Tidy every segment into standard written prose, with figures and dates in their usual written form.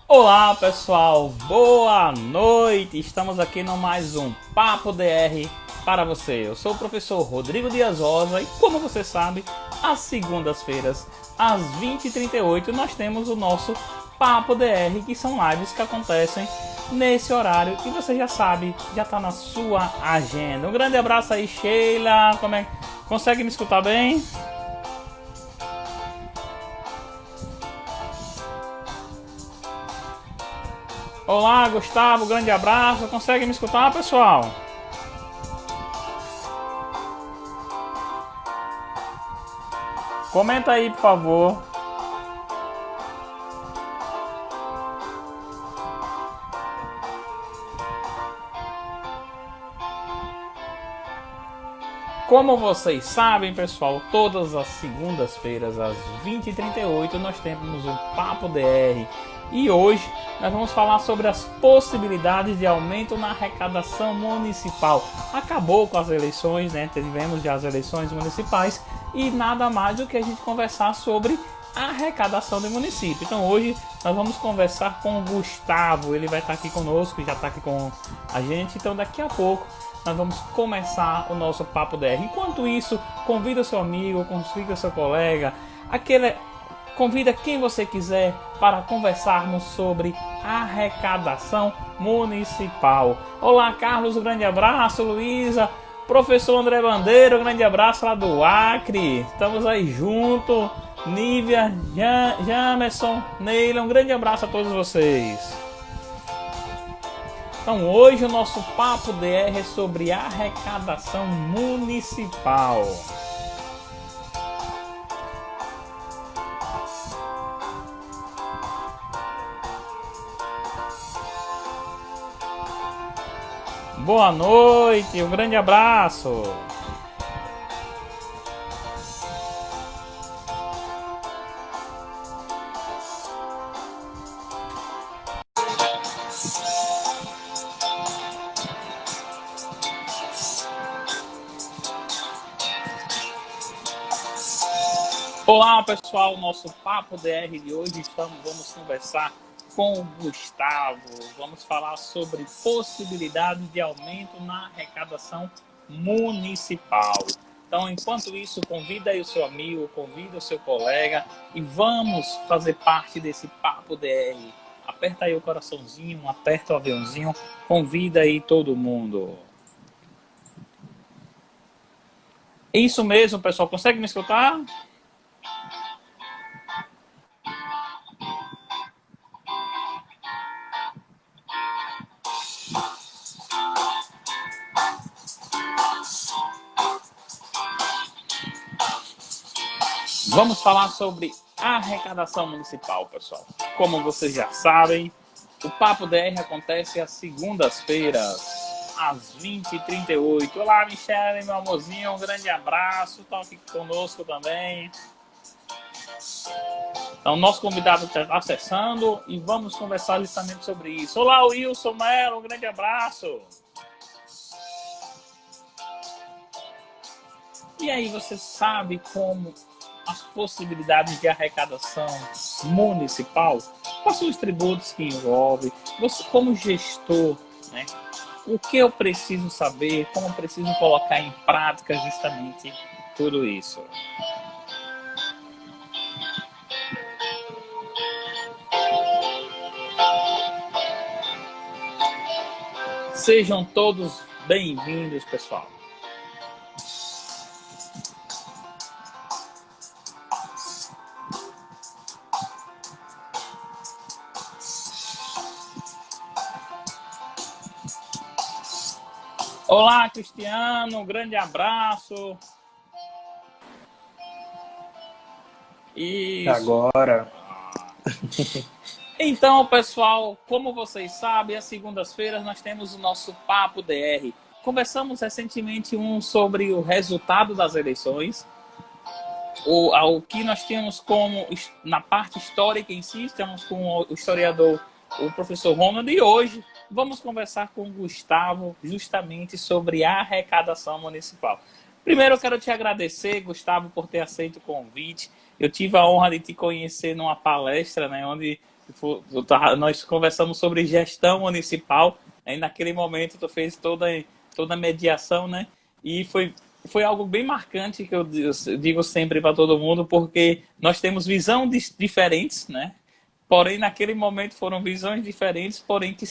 Olá pessoal, boa noite! Estamos aqui no mais um Papo DR para você. Eu sou o professor Rodrigo Dias Rosa e, como você sabe, às segundas-feiras, às 20h38, nós temos o nosso Papo DR, que são lives que acontecem nesse horário e você já sabe, já está na sua agenda. Um grande abraço aí, Sheila. Consegue me escutar bem? Olá, Gustavo, grande abraço. Consegue me escutar, pessoal? Comenta aí, por favor. Como vocês sabem, pessoal, todas as segundas-feiras, às 20h38, nós temos um Papo DR. E hoje nós vamos falar sobre as possibilidades de aumento na arrecadação municipal. Acabou com as eleições, né? Tivemos já as eleições municipais e nada mais do que a gente conversar sobre a arrecadação do município. Então hoje nós vamos conversar com o Gustavo. Ele vai estar aqui conosco, já está aqui com a gente. Então daqui a pouco nós vamos começar o nosso Papo DR. Enquanto isso, convida seu amigo, convida seu colega, convida quem você quiser para conversarmos sobre arrecadação municipal. Olá, Carlos, um grande abraço. Luísa, professor André Bandeira, um grande abraço lá do Acre. Estamos aí junto. Nívia, Jamerson, Neila, um grande abraço a todos vocês. Então hoje o nosso Papo DR é sobre arrecadação municipal. Boa noite, um grande abraço. Olá pessoal, nosso Papo DR de hoje vamos conversar com o Gustavo. Vamos falar sobre possibilidades de aumento na arrecadação municipal. Então, enquanto isso, convida aí o seu amigo, convida o seu colega e vamos fazer parte desse Papo DR. Aperta aí o coraçãozinho, aperta o aviãozinho, convida aí todo mundo. Isso mesmo, pessoal. Consegue me escutar? Vamos falar sobre arrecadação municipal, pessoal. Como vocês já sabem, o Papo DR acontece às segundas-feiras, às 20h38. Olá, Michele, meu amorzinho, um grande abraço. Estão aqui conosco também. Então, nosso convidado está acessando e vamos conversar justamente sobre isso. Olá, Wilson Melo, um grande abraço. E aí, você sabe como as possibilidades de arrecadação municipal? Quais são os tributos que envolve? Você, como gestor, né? O que eu preciso saber? Como eu preciso colocar em prática justamente tudo isso? Sejam todos bem-vindos, pessoal. Olá, Cristiano, um grande abraço. Isso. Agora. Então, pessoal, como vocês sabem, às segundas-feiras nós temos o nosso Papo DR. Conversamos recentemente sobre o resultado das eleições, o que nós tínhamos como, na parte histórica em si, estamos com o historiador, o professor Ronald, e hoje vamos conversar com o Gustavo justamente sobre a arrecadação municipal. Primeiro eu quero te agradecer, Gustavo, por ter aceito o convite. Eu tive a honra de te conhecer numa palestra, né, onde Nós conversamos sobre gestão municipal, aí naquele momento tu fez toda a mediação, né? E foi algo bem marcante que eu digo sempre para todo mundo, porque nós temos visões diferentes, né? Porém, naquele momento foram visões diferentes, porém que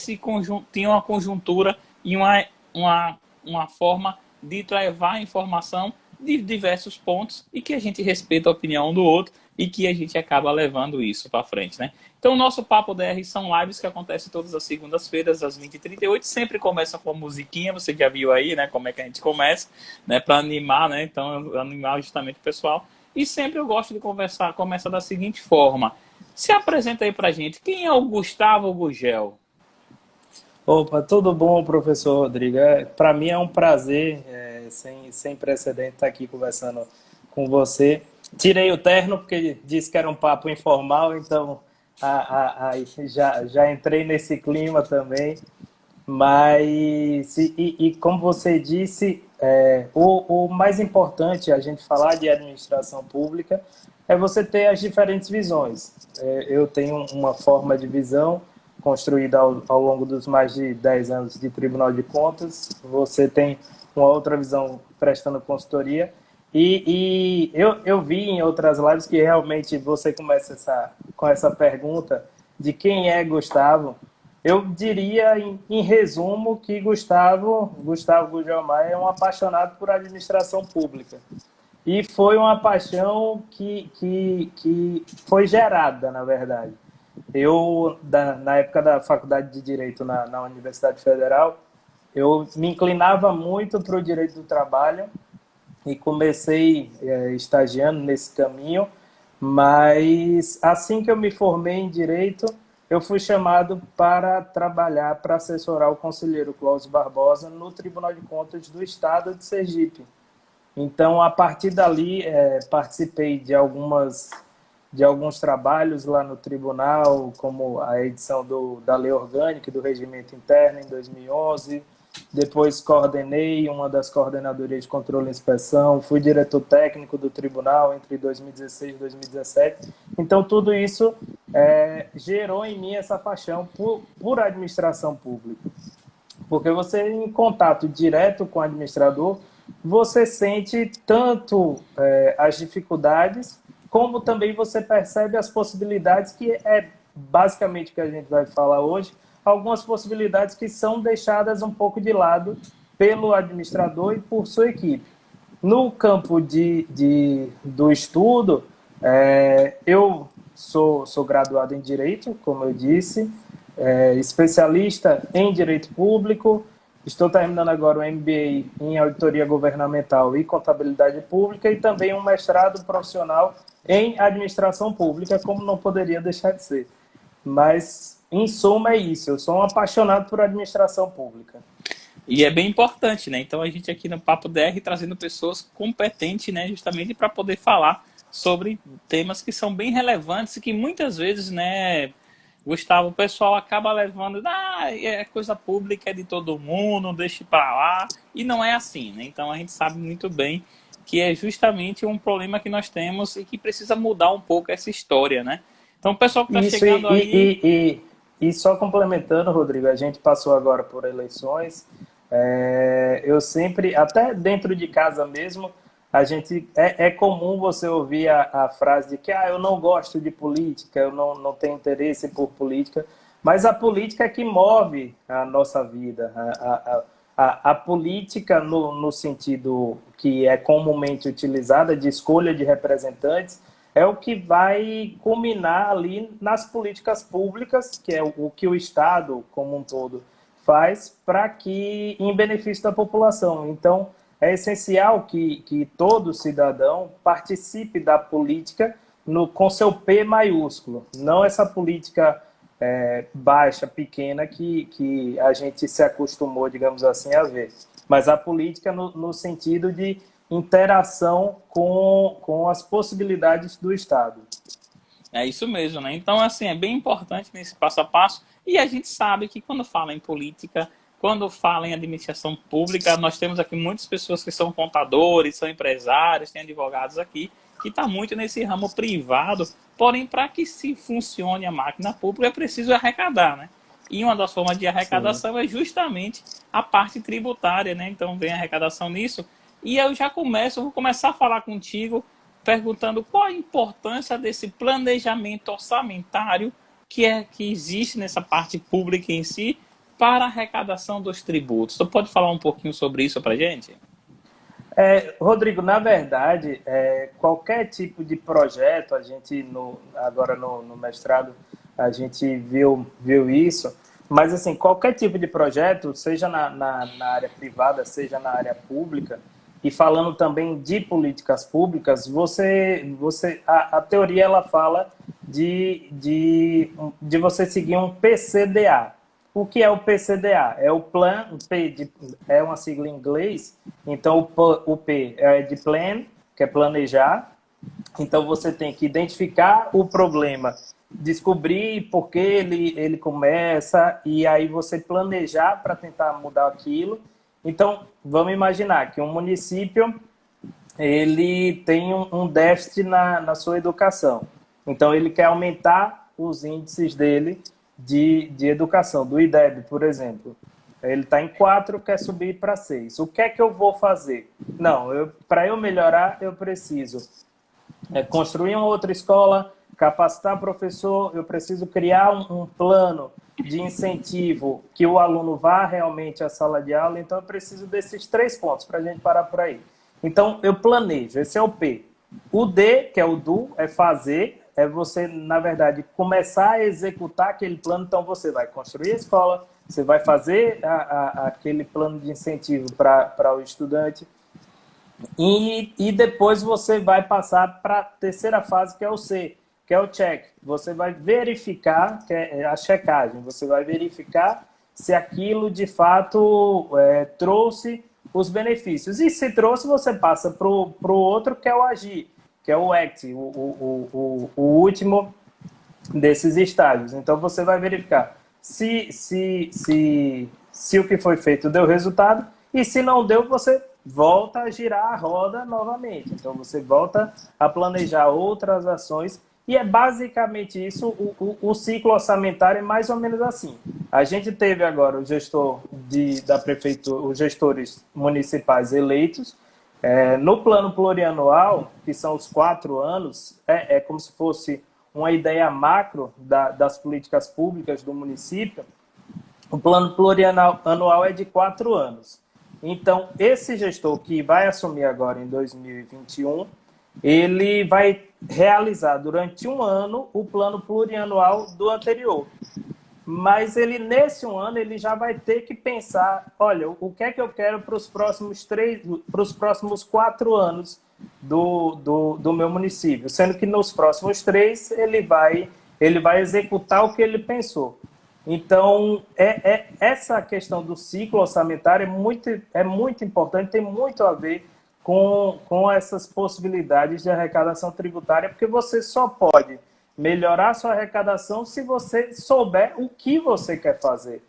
tinham uma conjuntura e uma forma de levar a informação de diversos pontos e que a gente respeita a opinião do outro e que a gente acaba levando isso para frente, né? Então, o nosso Papo DR são lives que acontecem todas as segundas-feiras, às 20h38. Sempre começa com a musiquinha, você já viu aí, né? Como é que a gente começa, né? Para animar, né? Então, animar justamente o pessoal. E sempre eu gosto de conversar, começa da seguinte forma. Se apresenta aí pra gente. Quem é o Gustavo Gugel? Opa, tudo bom, professor Rodrigo? Para mim é um prazer, sem precedente, estar aqui conversando com você. Tirei o terno porque disse que era um papo informal, então já entrei nesse clima também. Mas, como você disse, o mais importante a gente falar de administração pública é você ter as diferentes visões. Eu tenho uma forma de visão construída ao longo dos mais de 10 anos de Tribunal de Contas, você tem uma outra visão prestando consultoria, eu vi em outras lives que realmente você começa com essa pergunta de quem é Gustavo. Eu diria, em resumo, que Gustavo Gugelmar é um apaixonado por administração pública. E foi uma paixão que foi gerada, na verdade. Na época da faculdade de Direito na Universidade Federal, eu me inclinava muito para o direito do trabalho e comecei estagiando nesse caminho, mas assim que eu me formei em Direito, eu fui chamado para trabalhar, para assessorar o conselheiro Cláudio Barbosa no Tribunal de Contas do Estado de Sergipe. Então, a partir dali, participei de alguns trabalhos lá no tribunal, como a edição da Lei Orgânica e do Regimento Interno em 2011. Depois coordenei uma das coordenadorias de controle e inspeção, fui diretor técnico do tribunal entre 2016 e 2017. Então, tudo isso gerou em mim essa paixão por administração pública. Porque você, em contato direto com o administrador, você sente tanto as dificuldades, como também você percebe as possibilidades, que é basicamente o que a gente vai falar hoje, algumas possibilidades que são deixadas um pouco de lado pelo administrador e por sua equipe. No campo do estudo, eu sou graduado em Direito, como eu disse, especialista em Direito Público, estou terminando agora o MBA em Auditoria Governamental e Contabilidade Pública e também um mestrado profissional em Administração Pública, como não poderia deixar de ser. Mas, em suma, é isso. Eu sou um apaixonado por administração pública. E é bem importante, né? Então, a gente aqui no Papo DR trazendo pessoas competentes, né? Justamente para poder falar sobre temas que são bem relevantes e que muitas vezes, né, Gustavo, o pessoal acaba levando, é coisa pública, é de todo mundo, deixa para lá. E não é assim, né? Então, a gente sabe muito bem que é justamente um problema que nós temos e que precisa mudar um pouco essa história, né? Então, o pessoal que está chegando aí... E só complementando, Rodrigo, a gente passou agora por eleições, eu sempre, até dentro de casa mesmo, a gente é comum você ouvir a frase de que eu não gosto de política, eu não tenho interesse por política, mas a política é que move a nossa vida. A política, no sentido que é comumente utilizada, de escolha de representantes, é o que vai culminar ali nas políticas públicas, que é o que o Estado, como um todo, faz em benefício da população. Então, é essencial que todo cidadão participe da política com seu P maiúsculo, não essa política baixa, pequena, que a gente se acostumou, digamos assim, a ver. Mas a política no sentido de interação com as possibilidades do Estado. É isso mesmo, né? Então, assim, é bem importante nesse passo a passo. E a gente sabe que quando fala em política, quando fala em administração pública, nós temos aqui muitas pessoas que são contadores, são empresários, tem advogados aqui, que está muito nesse ramo privado, porém, para que se funcione a máquina pública, é preciso arrecadar, né? E uma das formas de arrecadação é justamente a parte tributária, né? Então vem a arrecadação nisso. E eu vou começar a falar contigo, perguntando qual a importância desse planejamento orçamentário que existe nessa parte pública em si para a arrecadação dos tributos. Você pode falar um pouquinho sobre isso para a gente? Rodrigo, na verdade, qualquer tipo de projeto, a gente agora no mestrado, a gente viu isso, mas assim, qualquer tipo de projeto, seja na área privada, seja na área pública, e falando também de políticas públicas, a teoria ela fala de você seguir um PCDA. O que é o PCDA? É o Plan, é uma sigla em inglês, então o P é de Plan, que é planejar. Então você tem que identificar o problema, descobrir por que ele começa, e aí você planejar para tentar mudar aquilo. Então, vamos imaginar que um município ele tem um déficit na sua educação. Então, ele quer aumentar os índices dele de educação, do IDEB, por exemplo. Ele está em 4, quer subir para 6. O que é que eu vou fazer? Não, para eu melhorar, eu preciso construir uma outra escola, capacitar professor, eu preciso criar um plano de incentivo que o aluno vá realmente à sala de aula. Então, eu preciso desses 3 pontos para a gente parar por aí. Então, eu planejo, esse é o P. O D, que é o do, é fazer, é você, na verdade, começar a executar aquele plano. Então, você vai construir a escola, você vai fazer aquele plano de incentivo para o estudante, e depois você vai passar para a terceira fase, que é o C, que é o check. Você vai verificar, que é a checagem, você vai verificar se aquilo de fato trouxe os benefícios. E se trouxe, você passa para o outro, que é o agir, que é o act, o último desses estágios. Então você vai verificar se o que foi feito deu resultado, e se não deu, você volta a girar a roda novamente. Então você volta a planejar outras ações. E é basicamente isso, o ciclo orçamentário é mais ou menos assim. A gente teve agora o gestor da prefeitura, os gestores municipais eleitos. No plano plurianual, que são os 4 anos, é como se fosse uma ideia macro das políticas públicas do município. O plano plurianual é de 4 anos. Então, esse gestor que vai assumir agora em 2021, ele vai realizar durante 1 ano o plano plurianual do anterior. Mas nesse 1 ano, ele já vai ter que pensar, olha, o que é que eu quero para os próximos 4 anos do meu município, sendo que nos próximos 3 ele vai executar o que ele pensou. Então, essa questão do ciclo orçamentário é muito importante, tem muito a ver com essas possibilidades de arrecadação tributária, porque você só pode melhorar sua arrecadação se você souber o que você quer fazer.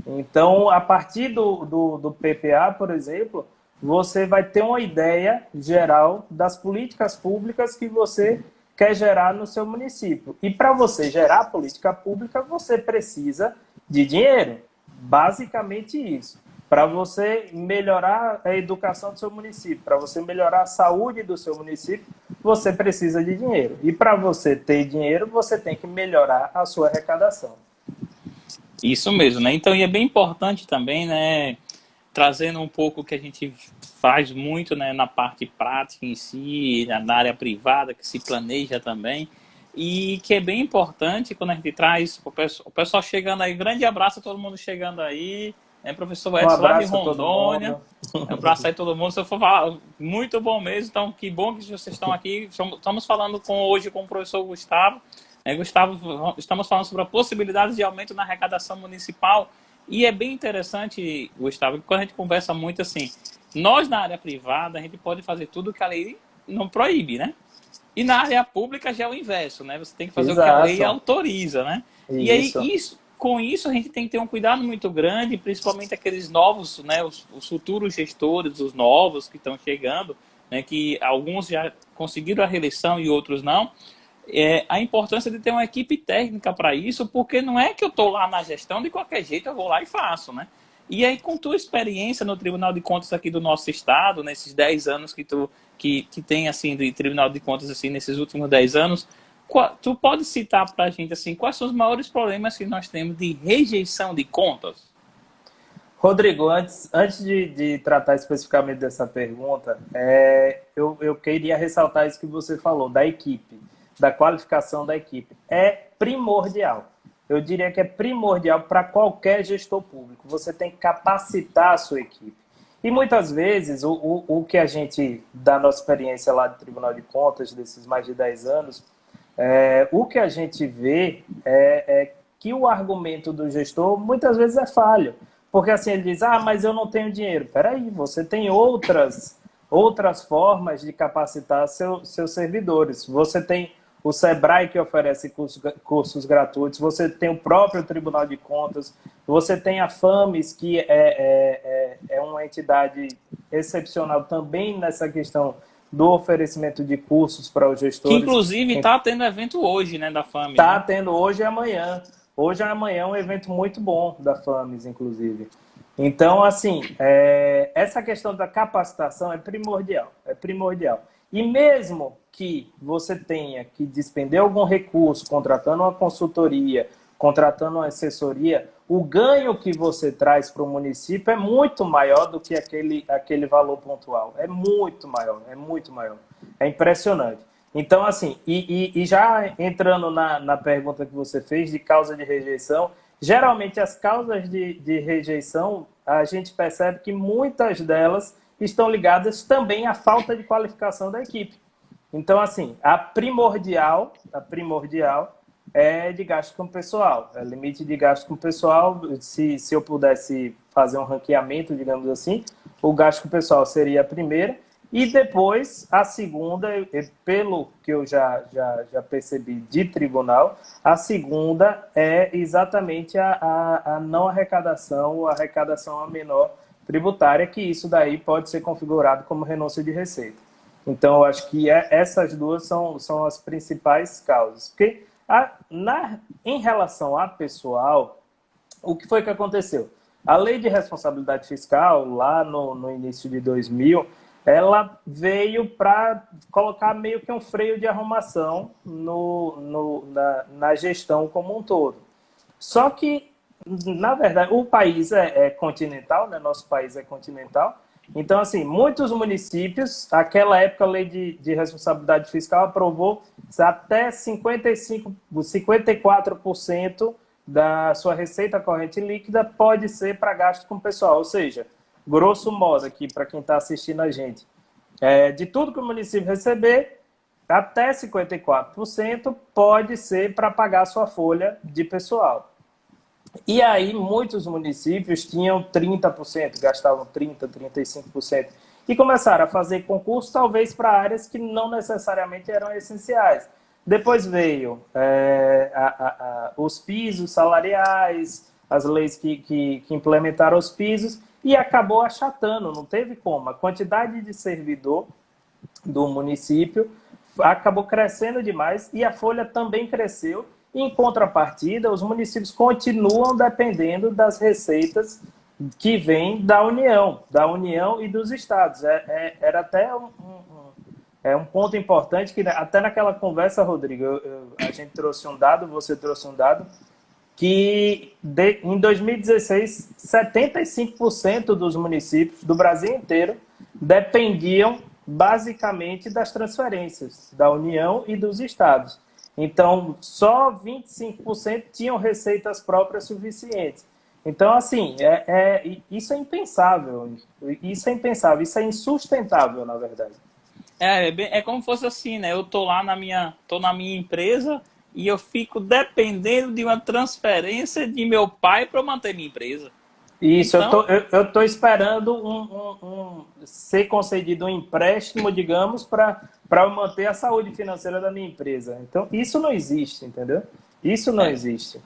Então, a partir do PPA, por exemplo, você vai ter uma ideia geral das políticas públicas que você quer gerar no seu município. E para você gerar política pública, você precisa de dinheiro. Basicamente isso. Para você melhorar a educação do seu município, para você melhorar a saúde do seu município, você precisa de dinheiro. E para você ter dinheiro, você tem que melhorar a sua arrecadação. Isso mesmo, né? Então, e é bem importante também, né? Trazendo um pouco o que a gente faz muito, né, na parte prática em si, na área privada, que se planeja também, e que é bem importante quando a gente traz o pessoal chegando aí. Grande abraço a todo mundo chegando aí, né, professor Edson, lá de Rondônia. Um abraço aí a todo mundo. Se eu for falar, muito bom mesmo. Então, que bom que vocês estão aqui. Estamos falando hoje com o professor Gustavo. Gustavo, estamos falando sobre a possibilidade de aumento na arrecadação municipal. E é bem interessante, Gustavo, que quando a gente conversa muito assim, nós na área privada, a gente pode fazer tudo que a lei não proíbe, né? E na área pública já é o inverso, né? Você tem que fazer o que a lei autoriza, né? E aí, com isso, a gente tem que ter um cuidado muito grande, principalmente aqueles novos, né? Os futuros gestores, os novos que estão chegando, né, que alguns já conseguiram a reeleição e outros não, a importância de ter uma equipe técnica para isso, porque não é que eu estou lá na gestão, de qualquer jeito eu vou lá e faço, né? E aí, com tua experiência no Tribunal de Contas aqui do nosso estado, nesses 10 anos que tem, assim, de Tribunal de Contas, assim, nesses últimos 10 anos, tu pode citar para a gente, assim, quais são os maiores problemas que nós temos de rejeição de contas? Rodrigo, antes de tratar especificamente dessa pergunta, eu queria ressaltar isso que você falou, da equipe, da qualificação da equipe. É primordial. Eu diria que é primordial para qualquer gestor público. Você tem que capacitar a sua equipe. E muitas vezes, o que a gente, da nossa experiência lá do Tribunal de Contas, desses mais de 10 anos, o que a gente vê é que o argumento do gestor muitas vezes é falho. Porque assim, ele diz, mas eu não tenho dinheiro. Peraí, você tem outras formas de capacitar seus servidores. Você tem o Sebrae, que oferece cursos gratuitos, você tem o próprio Tribunal de Contas, você tem a FAMES, que é uma entidade excepcional também nessa questão do oferecimento de cursos para os gestores. Que, inclusive, está tendo evento hoje, né, da FAMES. Está né? tendo hoje e amanhã. Hoje e amanhã é um evento muito bom da FAMES, inclusive. Então, assim, essa questão da capacitação é primordial. É primordial. E mesmo que você tenha que despender algum recurso, contratando uma consultoria, contratando uma assessoria, o ganho que você traz para o município é muito maior do que aquele valor pontual. É muito maior, é muito maior. É impressionante. Então, assim, e já entrando na pergunta que você fez de causa de rejeição, geralmente as causas de rejeição, a gente percebe que muitas delas estão ligadas também à falta de qualificação da equipe. Então, assim, a primordial é de gasto com pessoal, é limite de gasto com pessoal. Se eu pudesse fazer um ranqueamento, digamos assim, o gasto com pessoal seria a primeira, e depois a segunda, pelo que eu já percebi de tribunal, a segunda é exatamente a não arrecadação, a arrecadação a menor tributária, que isso daí pode ser configurado como renúncia de receita. Então, eu acho que essas duas são as principais causas. Porque em relação a pessoal, o que foi que aconteceu? A Lei de Responsabilidade Fiscal, lá no início de 2000, ela veio para colocar meio que um freio de arrumação na gestão como um todo. Só que, na verdade, o país é continental, né? Nosso país é continental. Então, assim, muitos municípios, naquela época a Lei de Responsabilidade Fiscal aprovou até 54% da sua receita corrente líquida pode ser para gasto com pessoal. Ou seja, grosso modo aqui, para quem está assistindo a gente, de tudo que o município receber, até 54% pode ser para pagar a sua folha de pessoal. E aí, muitos municípios tinham 30%, gastavam 30%, 35%. E começaram a fazer concurso, talvez para áreas que não necessariamente eram essenciais. Depois veio os pisos salariais, as leis que implementaram os pisos, e acabou achatando, não teve como. A quantidade de servidor do município acabou crescendo demais e a folha também cresceu. Em contrapartida, os municípios continuam dependendo das receitas que vêm da União e dos estados. Era até um ponto importante que até naquela conversa, Rodrigo, a gente trouxe um dado, você trouxe um dado, que em 2016, 75% dos municípios do Brasil inteiro dependiam basicamente das transferências da União e dos estados. Então, só 25% tinham receitas próprias suficientes. Então, assim, isso é impensável. Isso é impensável, isso é insustentável, na verdade. É como se fosse assim, né? Eu tô lá na minha empresa e eu fico dependendo de uma transferência de meu pai para manter minha empresa. Isso, então, eu tô esperando ser concedido um empréstimo, digamos, para eu manter a saúde financeira da minha empresa. Então, isso não existe, entendeu? Isso não existe.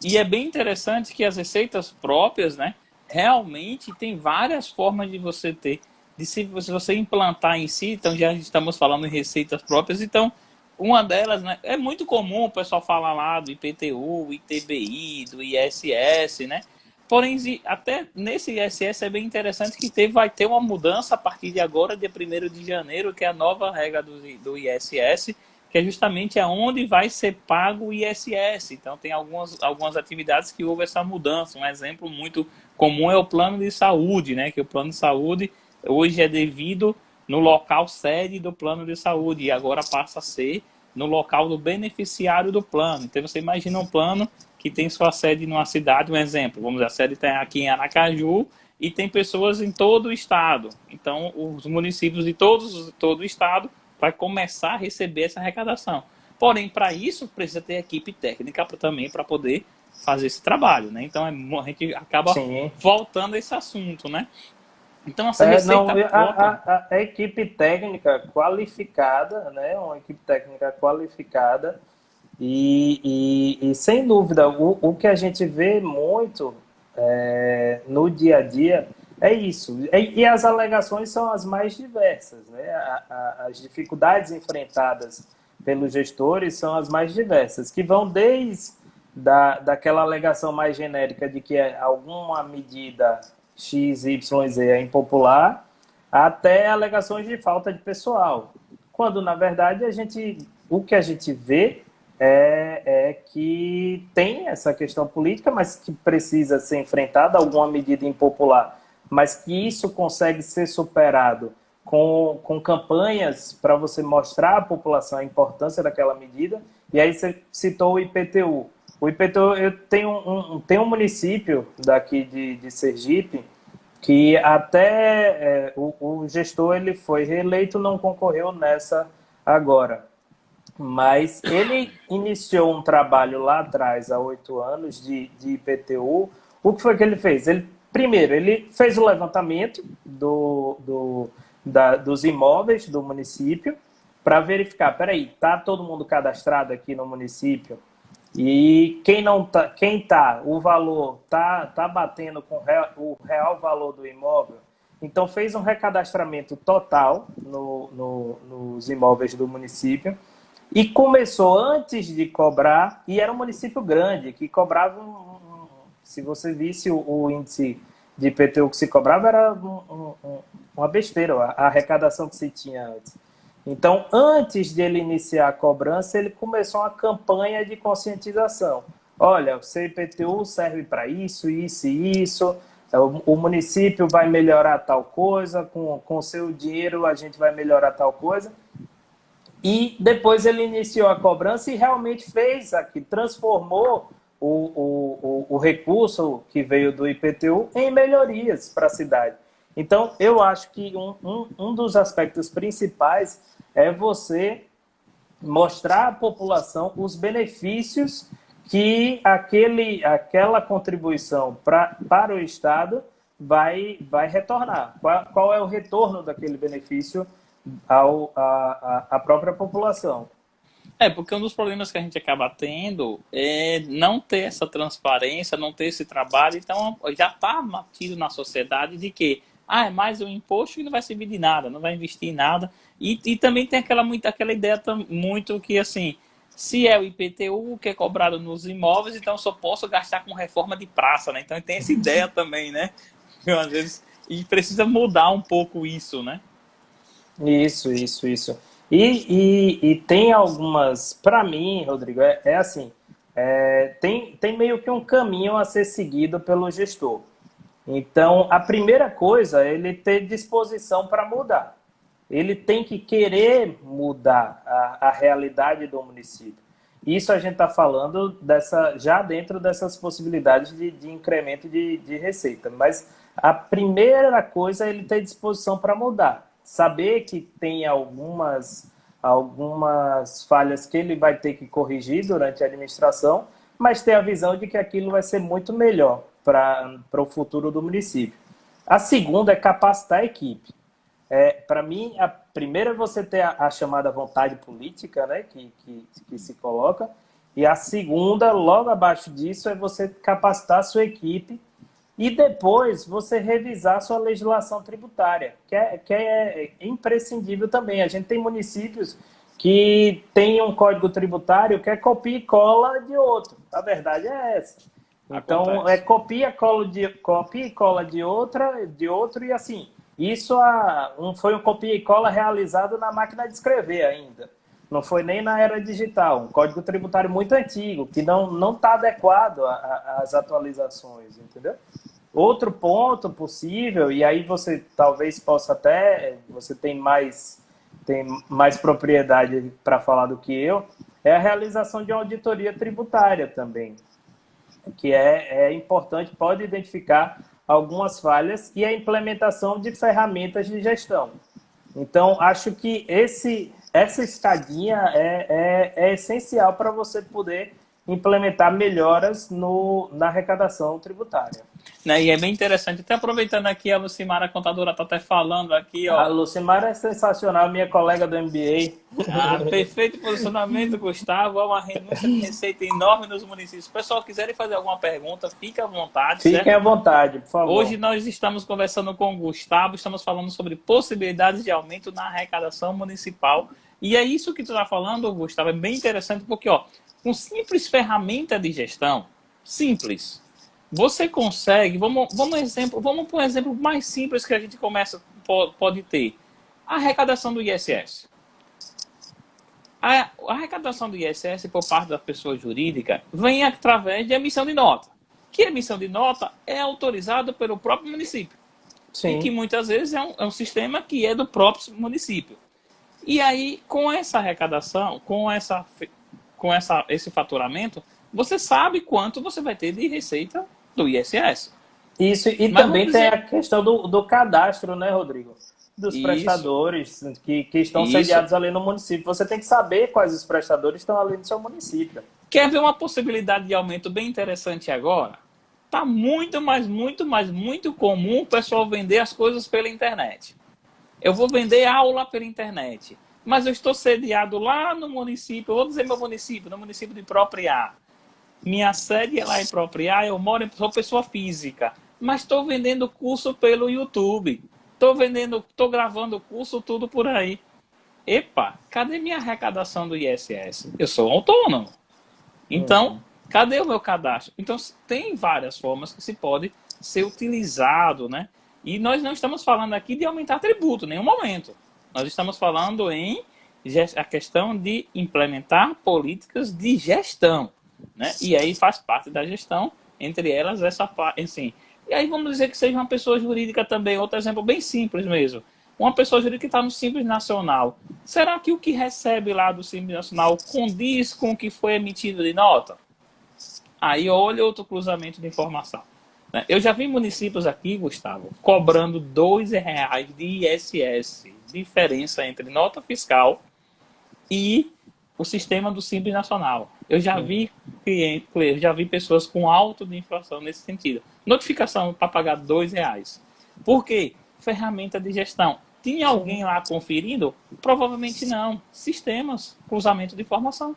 E é bem interessante que as receitas próprias, né, realmente tem várias formas de você ter se você implantar em si, então já estamos falando em receitas próprias, então uma delas, né, é muito comum o pessoal falar lá do IPTU, ITBI, do ISS, né? Porém, até nesse ISS é bem interessante que vai ter uma mudança a partir de agora, dia 1º de janeiro, que é a nova regra do ISS, que é justamente aonde vai ser pago o ISS. Então, tem algumas atividades que houve essa mudança. Um exemplo muito comum é o plano de saúde, né? Que o plano de saúde hoje é devido no local sede do plano de saúde e agora passa a ser no local do beneficiário do plano. Então, você imagina um plano que tem sua sede numa cidade, um exemplo, vamos dizer, a sede está aqui em Aracaju e tem pessoas em todo o estado. Então, os municípios de todo o estado vai começar a receber essa arrecadação. Porém, para isso, precisa ter equipe técnica também para poder fazer esse trabalho, né? Então, a gente acaba Sim. voltando a esse assunto, né? Então, essa receita própria... A equipe técnica qualificada, né? Uma equipe técnica qualificada e sem dúvida, o que a gente vê muito no dia a dia é isso. E as alegações são as mais diversas, né? As dificuldades enfrentadas pelos gestores são as mais diversas, que vão desde daquela alegação mais genérica de que alguma medida X, Y, Z é impopular, até alegações de falta de pessoal. Quando, na verdade, o que a gente vê é que tem essa questão política, mas que precisa ser enfrentada, alguma medida impopular, mas que isso consegue ser superado com campanhas para você mostrar à população a importância daquela medida. E aí você citou o IPTU. O IPTU, eu tenho um município daqui de Sergipe que até o gestor ele foi reeleito, não concorreu nessa agora. Mas ele iniciou um trabalho lá atrás, há 8 anos, de IPTU. O que foi que ele fez? Primeiro, ele fez o levantamento dos imóveis do município para verificar, peraí, está todo mundo cadastrado aqui no município? E quem tá, o valor tá batendo com o real valor do imóvel. Então fez um recadastramento total nos imóveis do município e começou antes de cobrar, e era um município grande, que cobrava, se você visse o índice de IPTU que se cobrava, era uma besteira, a arrecadação que se tinha antes. Então, antes de ele iniciar a cobrança, ele começou uma campanha de conscientização. Olha, o seu IPTU serve para isso, isso e isso. O município vai melhorar tal coisa, com o seu dinheiro a gente vai melhorar tal coisa. E depois ele iniciou a cobrança e realmente fez aqui, transformou o recurso que veio do IPTU em melhorias para a cidade. Então, eu acho que um dos aspectos principais é você mostrar à população os benefícios que aquela contribuição para o Estado vai retornar. Qual é o retorno daquele benefício à própria população? Porque um dos problemas que a gente acaba tendo é não ter essa transparência, não ter esse trabalho. Então, já está batido na sociedade de que é mais um imposto que não vai servir de nada, não vai investir em nada. E também tem aquela ideia muito que, assim, se é o IPTU que é cobrado nos imóveis, então eu só posso gastar com reforma de praça, né? Então tem essa ideia também, né? Às vezes, e precisa mudar um pouco isso, né? Isso. E tem algumas, para mim, Rodrigo, assim, tem meio que um caminho a ser seguido pelo gestor. Então, a primeira coisa é ele ter disposição para mudar. Ele tem que querer mudar a realidade do município. Isso a gente está falando já dentro dessas possibilidades de incremento de receita. Mas a primeira coisa é ele ter disposição para mudar. Saber que tem algumas falhas que ele vai ter que corrigir durante a administração, mas ter a visão de que aquilo vai ser muito melhor para o futuro do município. A segunda é capacitar a equipe. Para mim, a primeira é você ter a chamada vontade política, né, que se coloca, e a segunda, logo abaixo disso, é você capacitar a sua equipe e depois você revisar sua legislação tributária, que é imprescindível também. A gente tem municípios que têm um código tributário que é copia e cola de outro. A verdade é essa. Então, Acontece. copia e cola de outro, e assim, isso foi um copia e cola realizado na máquina de escrever ainda. Não foi nem na era digital, um código tributário muito antigo, que não está adequado às atualizações, entendeu? Outro ponto possível, e aí você talvez possa até, você tem mais propriedade para falar do que eu, é a realização de uma auditoria tributária também, que é importante, pode identificar algumas falhas e a implementação de ferramentas de gestão. Então, acho que essa escadinha é essencial para você poder implementar melhoras na arrecadação tributária. Né? E é bem interessante, até aproveitando aqui, a Lucimara, a contadora, está até falando aqui, ó. A Lucimara é sensacional, minha colega do MBA. Perfeito posicionamento, Gustavo. É uma renúncia de receita enorme nos municípios. Se o pessoal quiserem fazer alguma pergunta, fique à vontade. Fiquem certo? à vontade, por favor. Hoje nós estamos conversando com o Gustavo, estamos falando sobre possibilidades de aumento na arrecadação municipal. E é isso que tu está falando, Gustavo, é bem interessante, porque ó, com simples ferramenta de gestão, simples, você consegue, vamos para um exemplo mais simples que a gente pode ter. A arrecadação do ISS. A arrecadação do ISS por parte da pessoa jurídica vem através de emissão de nota. Que emissão de nota é autorizada pelo próprio município. Sim. E que muitas vezes é um sistema que é do próprio município. E aí, com essa arrecadação, com esse faturamento, você sabe quanto você vai ter de receita do ISS. Isso, e mas também tem a questão do cadastro, né, Rodrigo? Dos prestadores que estão sediados ali no município. Você tem que saber quais os prestadores estão ali no seu município. Quer ver uma possibilidade de aumento bem interessante agora? Está muito comum o pessoal vender as coisas pela internet. Eu vou vender aula pela internet, mas eu estou sediado lá no município, eu vou dizer meu município, no município de Propriá. Minha sede é lá em Propriá, sou pessoa física, mas estou vendendo curso pelo YouTube. Estou gravando curso tudo por aí. Epa, cadê minha arrecadação do ISS? Eu sou autônomo. Então, cadê o meu cadastro? Então, tem várias formas que se pode ser utilizado, né? E nós não estamos falando aqui de aumentar tributo, em nenhum momento. Nós estamos falando em a questão de implementar políticas de gestão, né? E aí faz parte da gestão, entre elas essa parte, assim. E aí vamos dizer que seja uma pessoa jurídica também, outro exemplo bem simples mesmo. Uma pessoa jurídica que está no Simples Nacional. Será que o que recebe lá do Simples Nacional condiz com o que foi emitido de nota? Aí olha outro cruzamento de informação. Eu já vi municípios aqui, Gustavo, cobrando R$2 de ISS, diferença entre nota fiscal e o sistema do Simples Nacional. Eu já vi pessoas com alto de inflação nesse sentido. Notificação para pagar R$2. Por quê? Ferramenta de gestão. Tinha alguém lá conferindo? Provavelmente não. Sistemas, cruzamento de informação.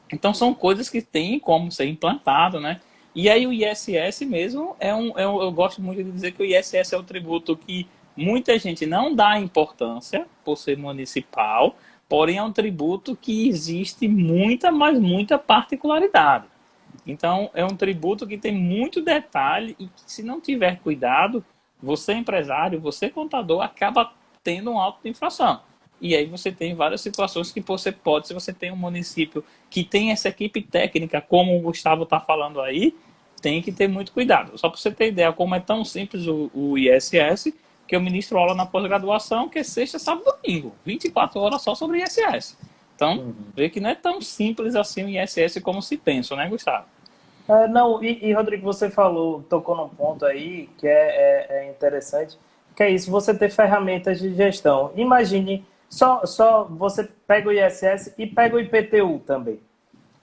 Então são coisas que têm como ser implantado, né? E aí o ISS mesmo eu gosto muito de dizer que o ISS é um tributo que muita gente não dá importância por ser municipal, porém é um tributo que existe mas muita particularidade. Então é um tributo que tem muito detalhe e que, se não tiver cuidado, você empresário, você contador, acaba tendo um alto de inflação. E aí você tem várias situações que você pode, se você tem um município que tem essa equipe técnica, como o Gustavo está falando aí, tem que ter muito cuidado. Só para você ter ideia como é tão simples o ISS, que eu ministro aula na pós-graduação, que é sexta, sábado e domingo. 24 horas só sobre ISS. Então, vê que não é tão simples assim o ISS como se pensa, né, Gustavo? Não, Rodrigo, você tocou num ponto aí que é interessante, que é isso, você ter ferramentas de gestão. Imagine, só você pega o ISS e pega o IPTU também.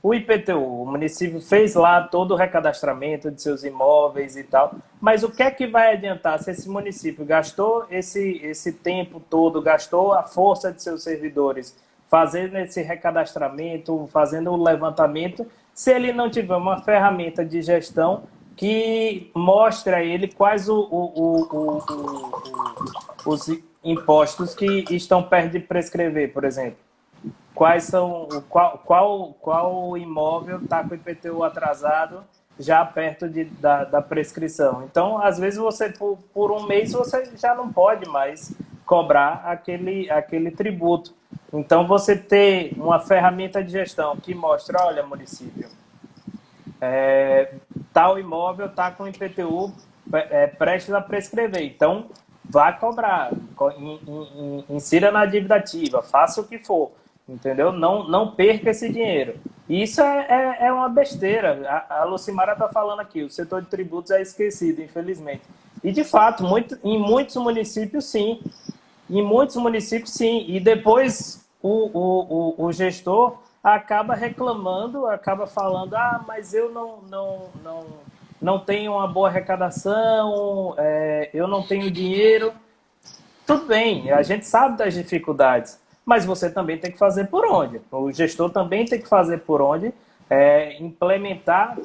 O IPTU, o município fez lá todo o recadastramento de seus imóveis e tal, mas o que é que vai adiantar se esse município gastou esse tempo todo, gastou a força de seus servidores fazendo esse recadastramento, fazendo o levantamento, se ele não tiver uma ferramenta de gestão que mostra a ele quais os impostos que estão perto de prescrever, por exemplo. Quais são, qual imóvel está com o IPTU atrasado já perto da prescrição. Então, às vezes, você por um mês você já não pode mais cobrar aquele tributo. Então, você ter uma ferramenta de gestão que mostra, olha, município, tal imóvel está com IPTU prestes a prescrever. Então, vá cobrar, insira na dívida ativa, faça o que for, entendeu? Não perca esse dinheiro. Isso é uma besteira. A Lucimara está falando aqui, o setor de tributos é esquecido, infelizmente. E, de fato, em muitos municípios, sim. Em muitos municípios, sim. E depois o gestor acaba reclamando, acaba falando, mas eu não tenho uma boa arrecadação, eu não tenho dinheiro. Tudo bem, a gente sabe das dificuldades, mas você também tem que fazer por onde. O gestor também tem que fazer por onde implementar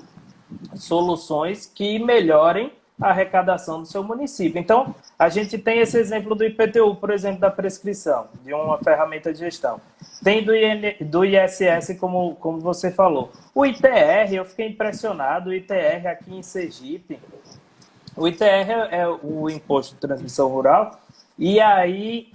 soluções que melhorem a arrecadação do seu município. Então, a gente tem esse exemplo do IPTU, por exemplo, da prescrição, de uma ferramenta de gestão. Tem do ISS, como você falou. O ITR, eu fiquei impressionado, o ITR aqui em Sergipe, o ITR é o Imposto de Transmissão Rural, e aí,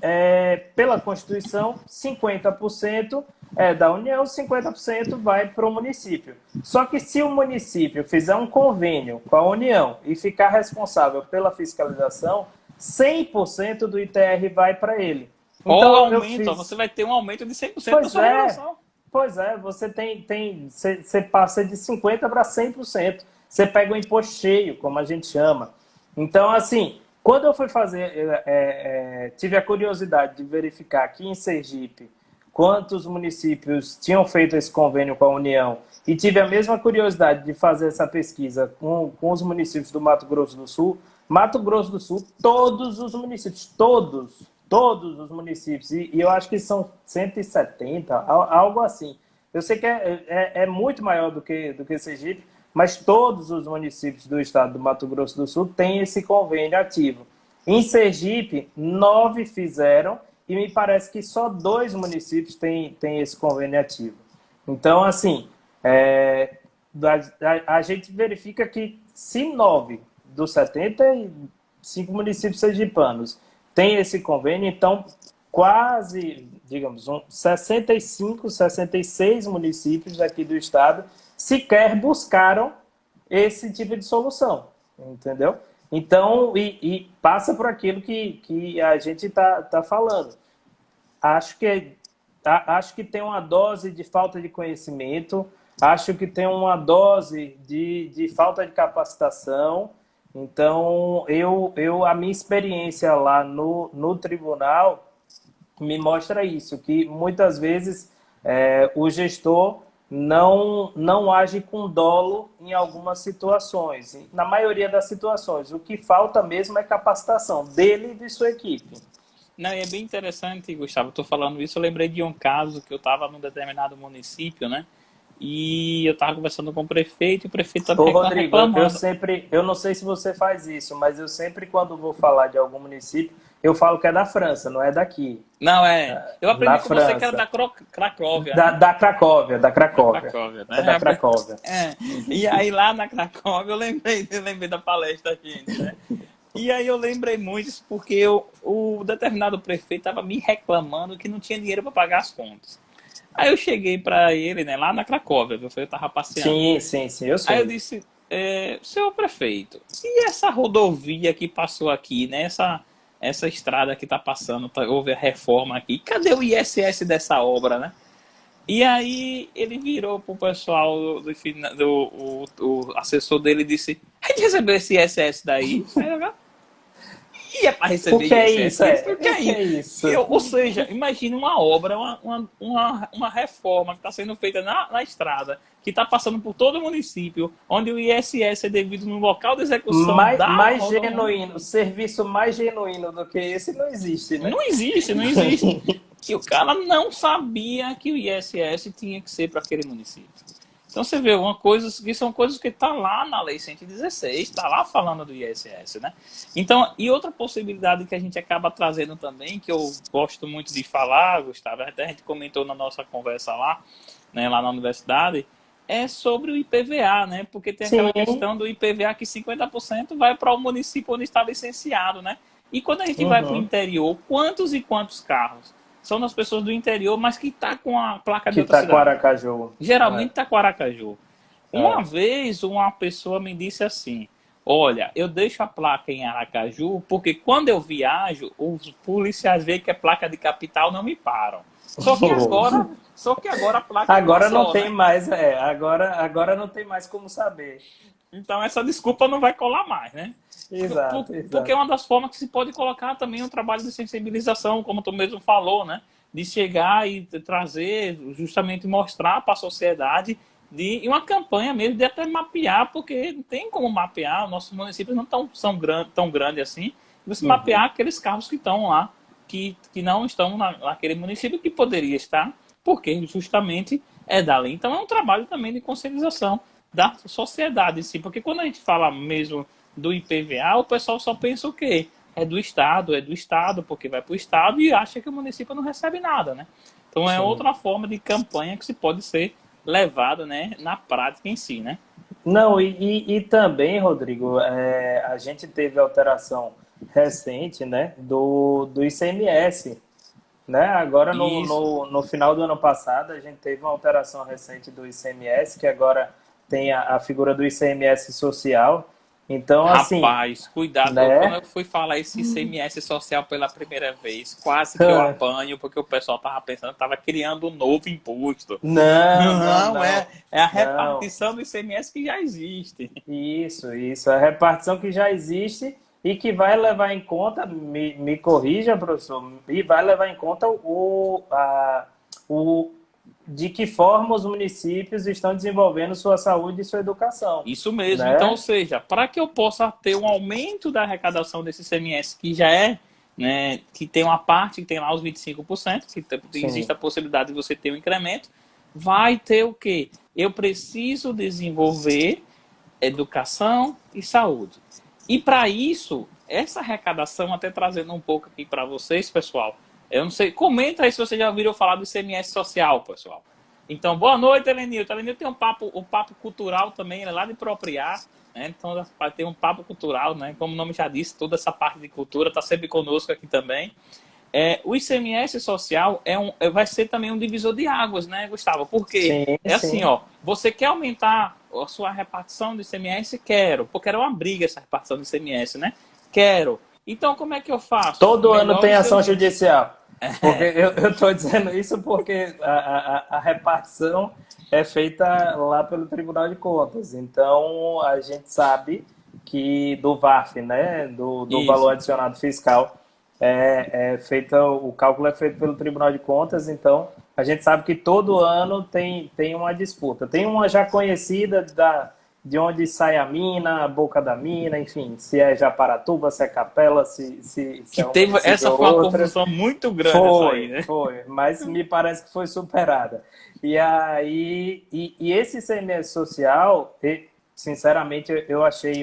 pela Constituição, 50% é da União, 50% vai para o município. Só que se o município fizer um convênio com a União e ficar responsável pela fiscalização, 100% do ITR vai para ele. Então, você vai ter um aumento de 100% da sua remuneração. Pois é, você passa de 50% para 100%. Você pega o imposto cheio, como a gente chama. Então, assim, quando eu fui fazer, tive a curiosidade de verificar aqui em Sergipe quantos municípios tinham feito esse convênio com a União e tive a mesma curiosidade de fazer essa pesquisa com os municípios do Mato Grosso do Sul. Mato Grosso do Sul, todos os municípios, todos os municípios, e eu acho que são 170, algo assim. Eu sei que é muito maior do que Sergipe, mas todos os municípios do estado do Mato Grosso do Sul têm esse convênio ativo. Em Sergipe, 9 fizeram, e me parece que só 2 municípios têm esse convênio ativo. Então, assim, a gente verifica que se 9 dos 75 municípios sergipanos têm esse convênio, então quase, digamos, 65, 66 municípios aqui do estado sequer buscaram esse tipo de solução, entendeu? Então, e passa por aquilo que a gente está falando. Acho que tem uma dose de falta de conhecimento, acho que tem uma dose de falta de capacitação. Então, a minha experiência lá no tribunal me mostra isso, que muitas vezes o gestor não age com dolo em algumas situações. Na maioria das situações, o que falta mesmo é capacitação dele e de sua equipe. Não, e é bem interessante, Gustavo, estou falando isso, eu lembrei de um caso que eu estava num determinado município, né? E eu estava conversando com o prefeito, e o prefeito também Rodrigo, eu não sei se você faz isso, mas eu sempre, quando vou falar de algum município, eu falo que é da França, não é daqui. Não, eu aprendi com você que era da Cracóvia. Da Cracóvia. Da Cracóvia, né? É da Cracóvia. E aí lá na Cracóvia eu lembrei da palestra aqui, né? E aí eu lembrei muito isso porque o determinado prefeito estava me reclamando que não tinha dinheiro para pagar as contas. Aí eu cheguei para ele, né, lá na Cracóvia, eu estava passeando. Sim, eu sei. Aí eu disse, senhor prefeito, e essa rodovia que passou aqui, né, essa estrada que está passando, houve a reforma aqui, cadê o ISS dessa obra, né? E aí ele virou pro pessoal o assessor dele e disse, a gente recebeu esse ISS daí? E é para receber o que ISS? O que é isso? Ou seja, imagine uma obra, uma reforma que está sendo feita na estrada, que está passando por todo o município, onde o ISS é devido no local de execução mais genuíno, o serviço mais genuíno do que esse não existe, né? Não existe. E o cara não sabia que o ISS tinha que ser para aquele município. Então você vê uma coisa que são coisas que tá lá na Lei 116, está lá falando do ISS, né? Então, e outra possibilidade que a gente acaba trazendo também, que eu gosto muito de falar, Gustavo, até a gente comentou na nossa conversa lá, né, lá na universidade, é sobre o IPVA, né? Porque tem aquela questão do IPVA que 50% vai para o município onde está licenciado, né? E quando a gente vai para o interior, quantos e quantos carros são das pessoas do interior, mas que está com a placa de outra cidade? Que está com Aracaju. Geralmente está com Aracaju. Uma vez uma pessoa me disse assim, olha, eu deixo a placa em Aracaju porque quando eu viajo, os policiais veem que é placa de capital, não me param. Só que agora a placa agora passou, não tem né? mais, agora não tem mais como saber. Então essa desculpa não vai colar mais, né? Exato. Porque é uma das formas que se pode colocar também um trabalho de sensibilização, como tu mesmo falou, né? De chegar e trazer, justamente mostrar para a sociedade e uma campanha mesmo de até mapear, porque não tem como mapear, nossos municípios não tão grandes assim, você mapear aqueles carros que estão lá, que não estão naquele município que poderia estar, porque justamente é da lei. Então é um trabalho também de conscientização da sociedade em si, porque quando a gente fala mesmo do IPVA, o pessoal só pensa o quê? É do Estado, porque vai para o Estado e acha que o município não recebe nada, né? Então é outra forma de campanha que se pode ser levada, né, na prática em si, né? Não, e também, Rodrigo, a gente teve alteração recente, né, do ICMS, né? Agora no final do ano passado a gente teve uma alteração recente do ICMS, que agora tem a figura do ICMS social. Então, Rapaz, assim, cuidado, né? quando eu fui falar esse ICMS social pela primeira vez, quase que eu apanho, porque o pessoal estava pensando que estava criando um novo imposto. Não. É a repartição do ICMS que já existe. Isso, a repartição que já existe e que vai levar em conta, me corrija, professor, e vai levar em conta de que forma os municípios estão desenvolvendo sua saúde e sua educação. Isso mesmo. Né? Então, ou seja, para que eu possa ter um aumento da arrecadação desse ICMS, que já é, né, que tem uma parte que tem lá os 25%, que existe a possibilidade de você ter um incremento, vai ter o quê? Eu preciso desenvolver educação e saúde. E para isso, essa arrecadação, até trazendo um pouco aqui para vocês, pessoal, eu não sei, comenta aí se vocês já ouviram falar do ICMS social, pessoal. Então, boa noite, Helenilton. Helenilton tem um papo cultural também, ele é lá de Propriar, né? Então, vai ter um papo cultural, né? Como o nome já disse, toda essa parte de cultura está sempre conosco aqui também. O ICMS social vai ser também um divisor de águas, né, Gustavo? Porque assim, ó, você quer aumentar a sua repartição do ICMS? Quero, porque era uma briga essa repartição do ICMS, né? Quero. Então, como é que eu faço? Todo ano tem ação judicial. Porque eu estou dizendo isso porque a repartição é feita lá pelo Tribunal de Contas. Então, a gente sabe que do VAF, né, do valor adicionado fiscal, o cálculo é feito pelo Tribunal de Contas. Então, a gente sabe que todo ano tem uma disputa. Tem uma já conhecida de onde sai a mina, a boca da mina, enfim, se é Japaratuba, se é Capela, se é teve, essa foi uma confusão muito grande. Foi, mas me parece que foi superada. E aí, esse ICMS social, sinceramente, eu achei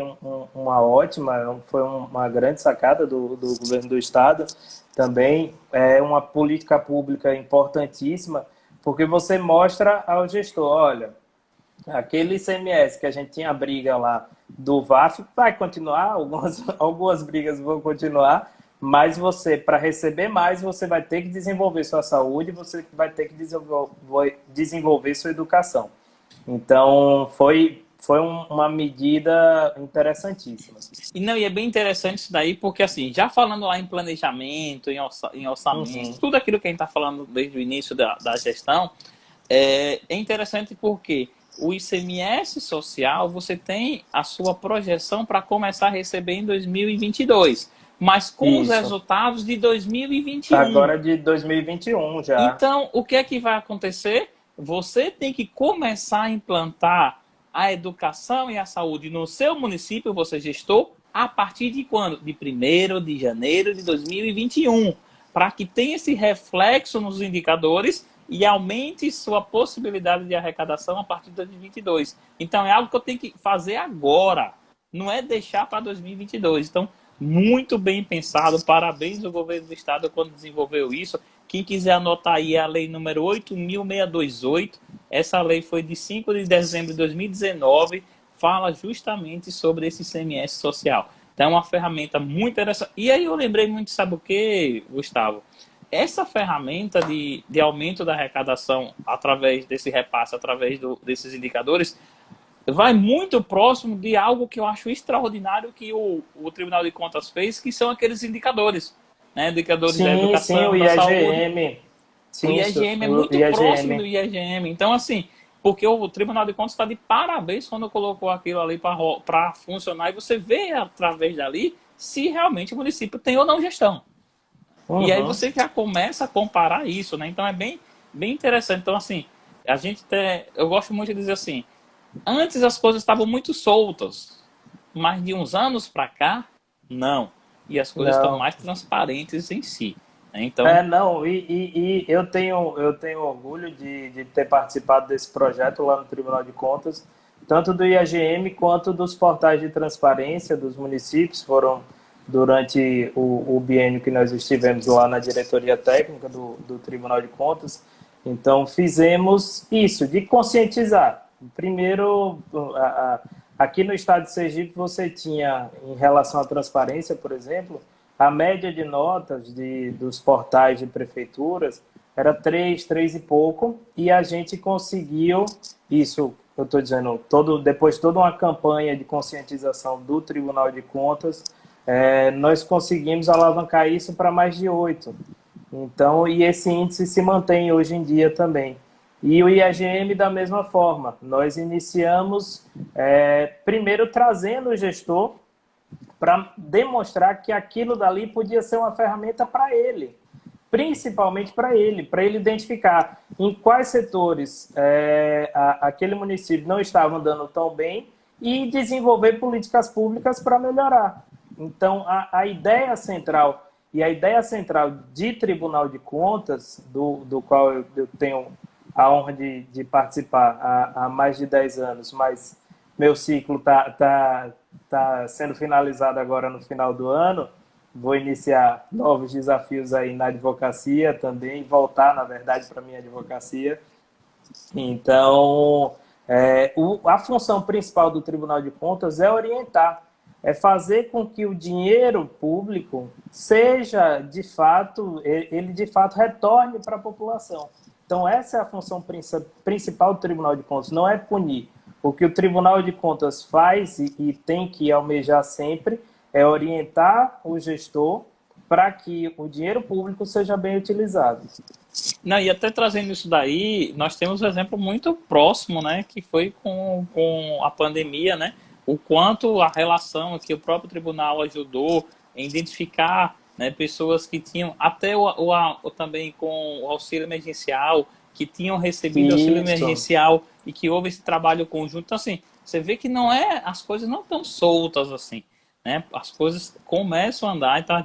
uma ótima, foi uma grande sacada do governo do estado, também é uma política pública importantíssima, porque você mostra ao gestor, olha, aquele ICMS que a gente tinha briga lá do VAF vai continuar, algumas brigas vão continuar, mas você, para receber mais, você vai ter que desenvolver sua saúde, você vai ter que desenvolver sua educação. Então, foi uma medida interessantíssima. E é bem interessante isso daí, porque assim, já falando lá em planejamento, em orçamento, tudo aquilo que a gente está falando desde o início da gestão, é interessante porque o ICMS social, você tem a sua projeção para começar a receber em 2022, mas com os resultados de 2021. Agora de 2021 já. Então, o que é que vai acontecer? Você tem que começar a implantar a educação e a saúde no seu município, você gestor, a partir de quando? De 1º de janeiro de 2021, para que tenha esse reflexo nos indicadores e aumente sua possibilidade de arrecadação a partir de 2022. Então, é algo que eu tenho que fazer agora, não é deixar para 2022. Então, muito bem pensado, parabéns ao governo do estado quando desenvolveu isso. Quem quiser anotar aí a lei número 8.628, essa lei foi de 5 de dezembro de 2019, fala justamente sobre esse ICMS social. Então, é uma ferramenta muito interessante. E aí eu lembrei muito, sabe o que, Gustavo? Essa ferramenta de aumento da arrecadação através desse repasse, através desses indicadores, vai muito próximo de algo que eu acho extraordinário que o Tribunal de Contas fez, que são aqueles indicadores, né? Indicadores da educação, o da saúde. IGM. Sim, o IGM é muito próximo do IGM. Então, assim, porque o Tribunal de Contas está de parabéns quando colocou aquilo ali para funcionar e você vê através dali se realmente o município tem ou não gestão. Uhum. E aí você já começa a comparar isso, né? Então é bem interessante. Então, assim, eu gosto muito de dizer assim, antes as coisas estavam muito soltas, mas de uns anos para cá, não. E as coisas estão mais transparentes em si. Né? Então... E eu tenho orgulho de ter participado desse projeto lá no Tribunal de Contas, tanto do IAGM quanto dos portais de transparência dos municípios. Foram durante o biênio que nós estivemos lá na diretoria técnica do Tribunal de Contas. Então, fizemos isso, de conscientizar. Primeiro, aqui no estado de Sergipe, você tinha, em relação à transparência, por exemplo, a média de notas dos portais de prefeituras era 3 e pouco, e a gente conseguiu, isso eu estou dizendo, depois de toda uma campanha de conscientização do Tribunal de Contas, nós conseguimos alavancar isso para mais de 8. Então, e esse índice se mantém hoje em dia também. E o IAGM da mesma forma. Nós iniciamos primeiro trazendo o gestor para demonstrar que aquilo dali podia ser uma ferramenta para ele, principalmente para ele identificar em quais setores aquele município não estava andando tão bem e desenvolver políticas públicas para melhorar. Então, a ideia central, e a ideia central de Tribunal de Contas, do qual eu tenho a honra de participar há mais de 10 anos, mas meu ciclo está sendo finalizado agora no final do ano. Vou iniciar novos desafios aí na advocacia também, voltar, na verdade, para a minha advocacia. Então, a função principal do Tribunal de Contas é orientar, é fazer com que o dinheiro público seja, de fato, ele de fato retorne para a população. Então, essa é a função principal do Tribunal de Contas, não é punir. O que o Tribunal de Contas faz e tem que almejar sempre é orientar o gestor para que o dinheiro público seja bem utilizado. Não, e até trazendo isso daí, nós temos um exemplo muito próximo, né, que foi com a pandemia, né, o quanto a relação que o próprio tribunal ajudou em identificar, né, pessoas que tinham, até também com o auxílio emergencial, que tinham recebido auxílio emergencial e que houve esse trabalho conjunto. Então, assim, você vê que as coisas não estão soltas assim, né? As coisas começam a andar. Então,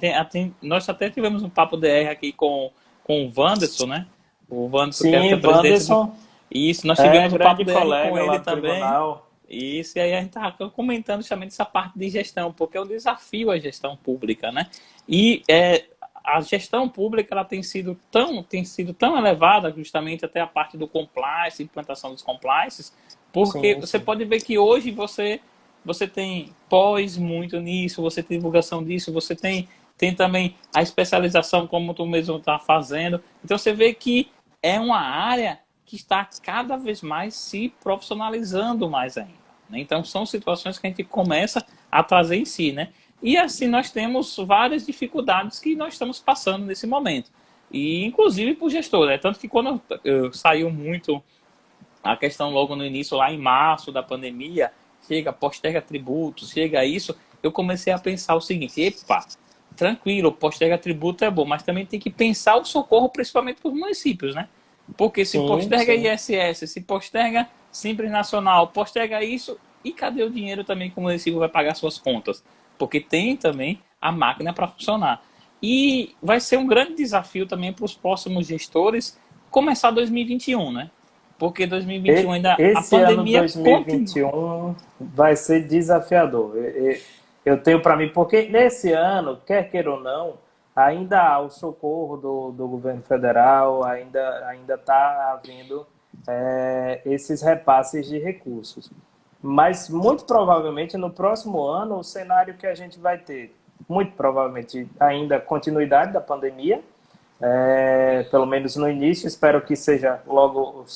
nós até tivemos um papo DR aqui com o Wanderson, né? O Wanderson, sim, que é o presidente. Isso, nós tivemos um papo DR com ele também. Tribunal. Isso, e aí a gente estava comentando justamente essa parte de gestão, porque é um desafio a gestão pública, né? E a gestão pública ela tem sido tão elevada, justamente até a parte do compliance, implantação dos compliances, porque você pode ver que hoje você tem pós muito nisso, você tem divulgação disso, você tem também a especialização como tu mesmo está fazendo. Então você vê que é uma área que está cada vez mais se profissionalizando mais ainda. Né? Então são situações que a gente começa a trazer em si, né? E assim nós temos várias dificuldades que nós estamos passando nesse momento. E inclusive por gestor, né? Tanto que quando saiu muito a questão logo no início, lá em março da pandemia, posterga tributos, chega isso, eu comecei a pensar o seguinte, epa, tranquilo, posterga tributo é bom, mas também tem que pensar o socorro principalmente para os municípios, né? Porque se posterga ISS, se posterga Simples Nacional, posterga isso, e cadê o dinheiro também que o município vai pagar suas contas? Porque tem também a máquina para funcionar. E vai ser um grande desafio também para os próximos gestores começar 2021, né? Porque 2021 ainda a Esse ano pandemia 2021 vai ser desafiador. Eu tenho para mim, porque nesse ano, quer queira ou não, ainda há o socorro do governo federal, ainda está havendo esses repasses de recursos. Mas, muito provavelmente, no próximo ano, o cenário que a gente vai ter, muito provavelmente, ainda continuidade da pandemia, pelo menos no início, espero que seja logo,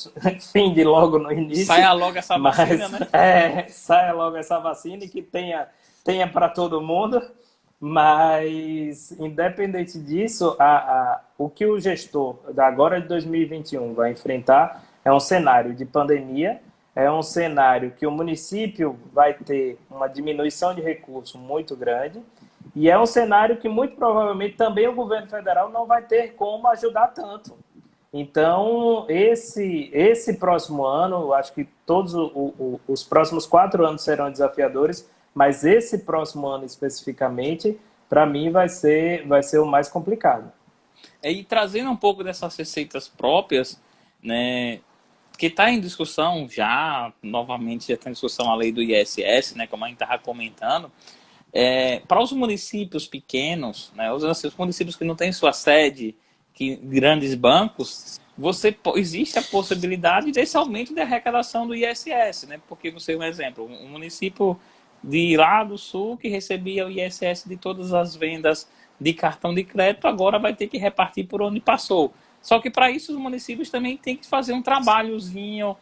fim de logo no início. saia logo essa Mas, vacina, né? saia logo essa vacina e que tenha para todo mundo. Mas, independente disso, o que o gestor da agora de 2021 vai enfrentar é um cenário de pandemia, é um cenário que o município vai ter uma diminuição de recurso muito grande, e é um cenário que muito provavelmente também o governo federal não vai ter como ajudar tanto. Então, esse próximo ano, eu acho que todos os próximos 4 anos serão desafiadores, mas esse próximo ano especificamente, para mim, vai ser o mais complicado. E trazendo um pouco dessas receitas próprias, né, que está em discussão já, novamente já está em discussão a lei do ISS, né, como a gente estava comentando, para os municípios pequenos, né, os municípios que não têm sua sede, que grandes bancos, existe a possibilidade desse aumento de arrecadação do ISS, né, porque você, um exemplo, um município de lá do sul que recebia o ISS de todas as vendas de cartão de crédito, agora vai ter que repartir por onde passou. Só que para isso os municípios também têm que fazer um trabalhozinho,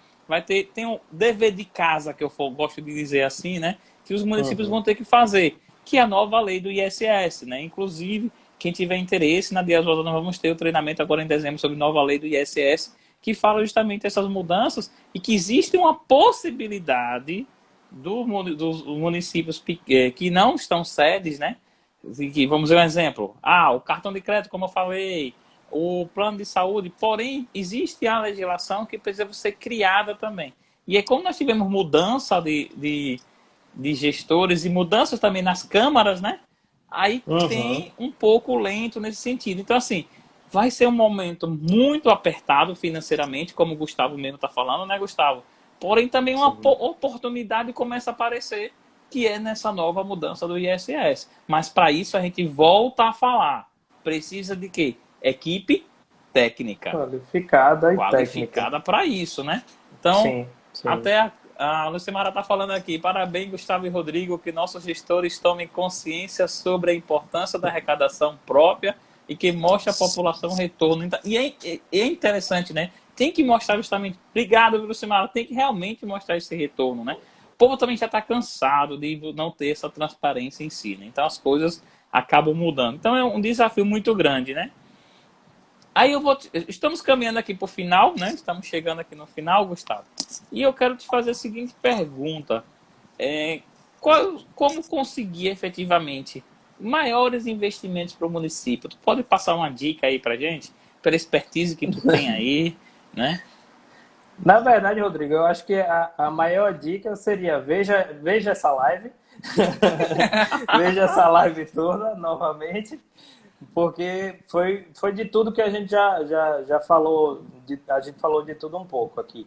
tem um dever de casa, que eu gosto de dizer assim, né? Que os municípios vão ter que fazer, que é a nova lei do ISS, né? Inclusive, quem tiver interesse, na Dias Rosa nós vamos ter o treinamento agora em dezembro sobre a nova lei do ISS, que fala justamente essas mudanças e que existe uma possibilidade dos municípios que não estão sedes, né? Vamos ver um exemplo. O cartão de crédito, como eu falei, o plano de saúde, porém, existe a legislação que precisa ser criada também. E é como nós tivemos mudança de gestores e mudanças também nas câmaras, né? Aí tem um pouco lento nesse sentido. Então, assim, vai ser um momento muito apertado financeiramente, como o Gustavo mesmo está falando, né, Gustavo? Porém, também uma oportunidade começa a aparecer, que é nessa nova mudança do ISS. Mas, para isso, a gente volta a falar. Precisa de quê? Equipe técnica. Qualificada para isso, né? Então, até a Lucimara está falando aqui. Parabéns, Gustavo e Rodrigo, que nossos gestores tomem consciência sobre a importância da arrecadação própria e que mostre à população o retorno. E é interessante, né? Tem que mostrar justamente. Obrigado, Lucimara. Tem que realmente mostrar esse retorno, né? O povo também já está cansado de não ter essa transparência em si, né? Então as coisas acabam mudando. Então é um desafio muito grande, né? Aí estamos caminhando aqui para o final, né? Estamos chegando aqui no final, Gustavo. E eu quero te fazer a seguinte pergunta. Como conseguir efetivamente maiores investimentos para o município? Tu pode passar uma dica aí para gente? Pela expertise que tu tem aí, né? Na verdade, Rodrigo, eu acho que a maior dica seria veja essa live. Veja essa live toda novamente. Porque foi de tudo que a gente já falou, a gente falou de tudo um pouco aqui.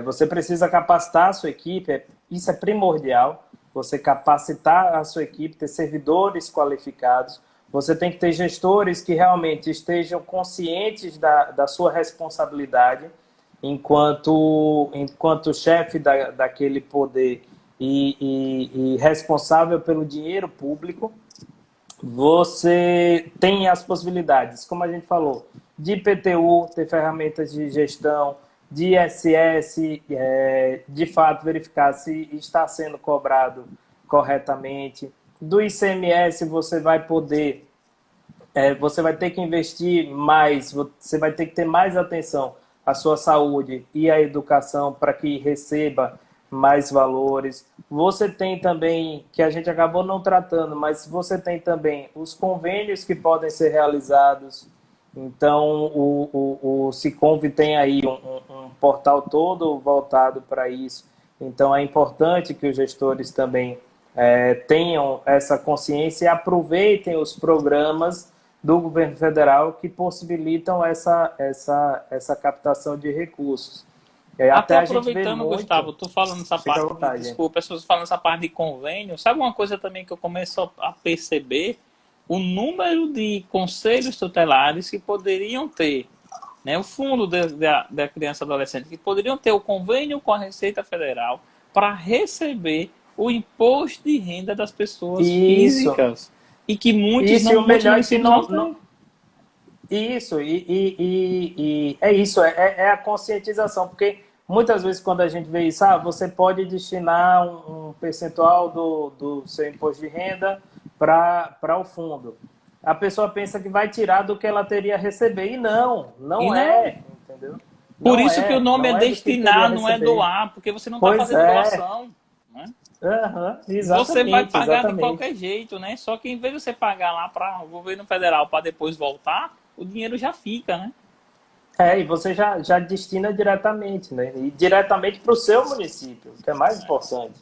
Você precisa capacitar a sua equipe, isso é primordial, você capacitar a sua equipe, ter servidores qualificados, você tem que ter gestores que realmente estejam conscientes da sua responsabilidade enquanto chefe daquele poder e responsável pelo dinheiro público. Você tem as possibilidades, como a gente falou, de IPTU, ter ferramentas de gestão, de ISS, de fato verificar se está sendo cobrado corretamente. Do ICMS você vai ter que investir mais, você vai ter que ter mais atenção à sua saúde e à educação para que receba mais valores. Você tem também, que a gente acabou não tratando, mas você tem também os convênios que podem ser realizados. Então, o Siconv tem aí um portal todo voltado para isso. Então, é importante que os gestores também tenham essa consciência e aproveitem os programas do governo federal que possibilitam essa captação de recursos. Até Até a gente vê aproveitando, muito... Gustavo, tu falando essa Fica à parte de, vontade, gente. desculpa, pessoas falando essa parte de convênio, sabe uma coisa também que eu começo a perceber? O número de conselhos tutelares que poderiam ter, né, o fundo da criança e adolescente, que poderiam ter o convênio com a Receita Federal para receber o imposto de renda das pessoas Isso, físicas. E que isso, e o muitos melhor é que municípios não têm. isso, e é isso, é a conscientização, porque muitas vezes quando a gente vê isso, você pode destinar um percentual do seu imposto de renda para o fundo. A pessoa pensa que vai tirar do que ela teria a receber, e E não não. é, entendeu? Por isso que o nome é Não é do que teria a destinar, não é receber. doar, porque você não está Pois fazendo é, doação. Né? Você vai exatamente, pagar de exatamente. qualquer jeito, né? Só que em vez de você pagar lá para o governo federal para depois voltar, o dinheiro já fica, né? E você já destina diretamente, né? E diretamente para o seu município, que é mais importante.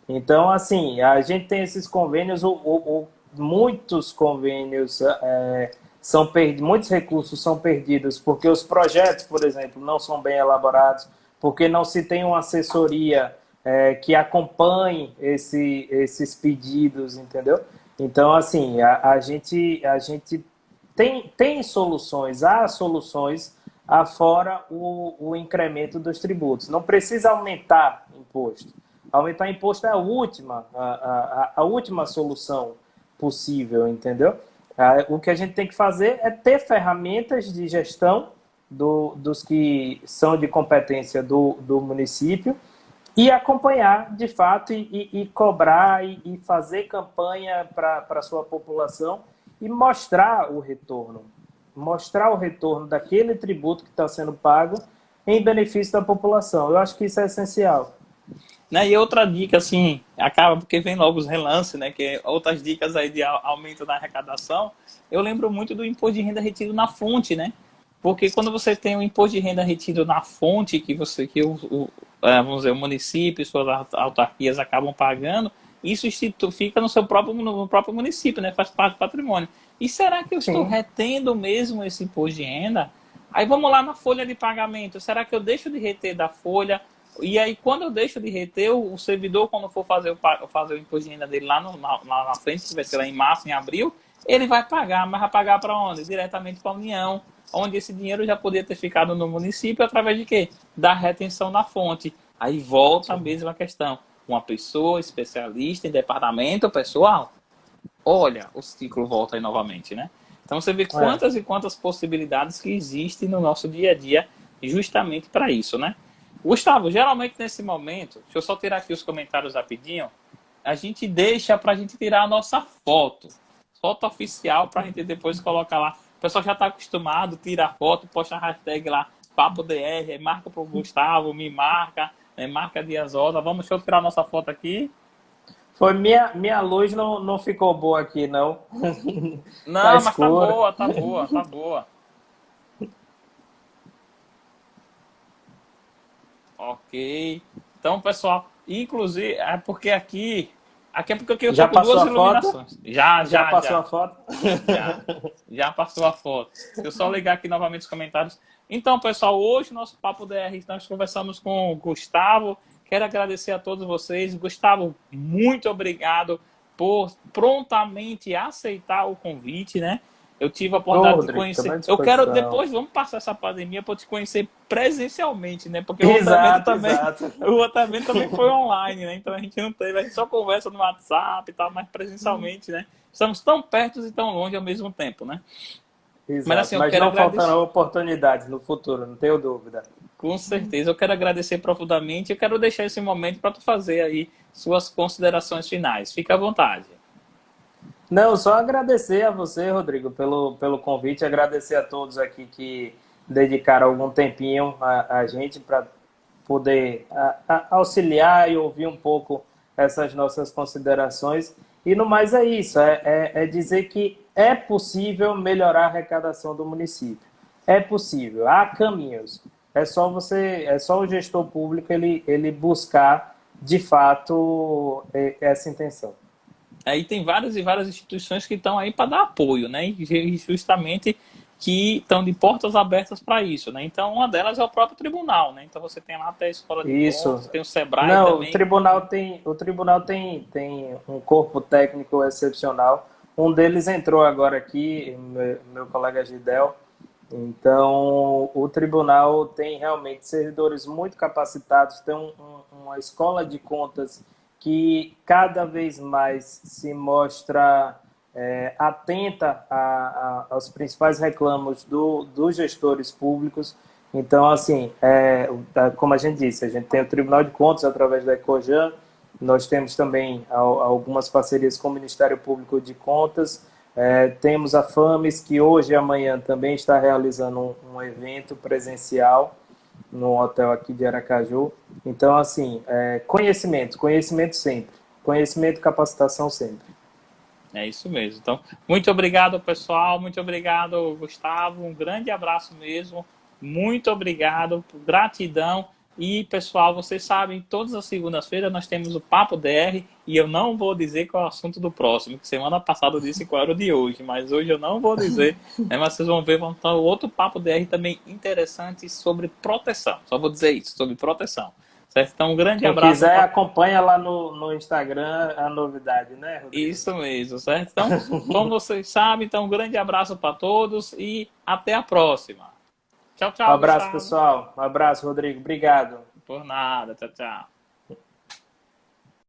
Então, assim, a gente tem esses convênios, muitos convênios são perdidos, muitos recursos são perdidos porque os projetos, por exemplo, não são bem elaborados, porque não se tem uma assessoria que acompanhe esses pedidos, entendeu? Então, assim, a gente tem soluções, há soluções afora o incremento dos tributos. Não precisa aumentar imposto. Aumentar imposto é a última solução possível, entendeu? O que a gente tem que fazer é ter ferramentas de gestão dos que são de competência do município e acompanhar, de fato, e cobrar e fazer campanha para a sua população e mostrar o retorno. Mostrar o retorno daquele tributo que está sendo pago em benefício da população. Eu acho que isso é essencial. Né? E outra dica, assim, acaba porque vem logo os relances, né? Que outras dicas aí de aumento da arrecadação. Eu lembro muito do imposto de renda retido na fonte, né? Porque quando você tem o imposto de renda retido na fonte, vamos dizer, o município e suas autarquias acabam pagando, isso fica no próprio município, né? Faz parte do patrimônio. E será que eu estou Sim. retendo mesmo esse imposto de renda? Aí vamos lá na folha de pagamento. Será que eu deixo de reter da folha? E aí, quando eu deixo de reter, o servidor, quando for fazer o imposto de renda dele lá na frente, se vai ser lá em março, em abril, ele vai pagar, mas vai pagar para onde? Diretamente para a União, onde esse dinheiro já poderia ter ficado no município através de quê? Da retenção na fonte. Aí volta a mesma questão. Uma pessoa especialista em departamento pessoal, olha, o ciclo volta aí novamente, né? Então você vê quantas e quantas possibilidades que existem no nosso dia a dia justamente para isso, né? Gustavo, geralmente nesse momento, deixa eu só tirar aqui os comentários rapidinho, a gente deixa para a gente tirar a nossa foto oficial para a gente depois colocar lá. O pessoal já está acostumado, tira a foto, posta a hashtag lá, PapoDR, marca para o Gustavo, me marca, marca Dias Oda. Deixa eu tirar a nossa foto aqui. Foi minha luz não ficou boa aqui, não. Não, Tá mas escuro. tá boa. Ok. Então, pessoal, inclusive, é porque aqui é porque eu Já tô com duas passou a foto? iluminações. Já Passou a foto? já passou a foto. Deixa eu só ligar aqui novamente os comentários. Então, pessoal, hoje nosso Papo DR, nós conversamos com o Gustavo. Quero agradecer a todos vocês. Gustavo, muito obrigado por prontamente aceitar o convite, né? Eu tive a oportunidade de conhecer. Eu quero depois, vamos passar essa pandemia para te conhecer presencialmente, né? Porque o outro evento também foi online, né? Então a gente não teve, a gente só conversa no WhatsApp e tal, mas presencialmente, né? Estamos tão perto e tão longe ao mesmo tempo, né? Exato. Mas assim, Mas não faltarão oportunidades no futuro, não tenho dúvida. Com certeza. Eu quero agradecer profundamente. Eu quero deixar esse momento para tu fazer aí suas considerações finais. Fica à vontade. Não, só agradecer a você, Rodrigo, pelo convite, agradecer a todos aqui que dedicaram algum tempinho a gente para poder auxiliar e ouvir um pouco essas nossas considerações. E no mais é isso, é dizer que é possível melhorar a arrecadação do município. É possível, há caminhos. É só o gestor público ele buscar, de fato, essa intenção. Aí tem várias e várias instituições que estão aí para dar apoio, né? E justamente que estão de portas abertas para isso, né? Então, uma delas é o próprio tribunal, né? Então, você tem lá até a Escola de Contas, Isso. tem o Sebrae Não, também. o tribunal tem um corpo técnico excepcional. Um deles entrou agora aqui, meu colega Gidel. Então, o tribunal tem realmente servidores muito capacitados, tem uma escola de contas que cada vez mais se mostra atenta aos principais reclamos dos gestores públicos. Então, assim, como a gente disse, a gente tem o Tribunal de Contas através da Ecojan, nós temos também algumas parcerias com o Ministério Público de Contas, temos a FAMES, que hoje e amanhã também está realizando um evento presencial no hotel aqui de Aracaju. Então, assim, conhecimento sempre. Conhecimento e capacitação sempre. É isso mesmo. Então, muito obrigado, pessoal. Muito obrigado, Gustavo. Um grande abraço mesmo. Muito obrigado, gratidão. E, pessoal, vocês sabem, todas as segundas-feiras nós temos o Papo DR e eu não vou dizer qual é o assunto do próximo, que semana passada eu disse qual era o de hoje, mas hoje eu não vou dizer, né, mas vocês vão ver, vamos ter outro Papo DR também interessante sobre proteção. Só vou dizer isso, sobre proteção. Certo? Então, um grande abraço. Quem quiser, acompanha lá no Instagram a novidade, né, Rodrigo? Isso mesmo, certo? Então, como vocês sabem, então um grande abraço para todos e até a próxima. Tchau, Um tchau, abraço, Gustavo. pessoal. Um abraço, Rodrigo. Obrigado. Por nada, tchau, tchau.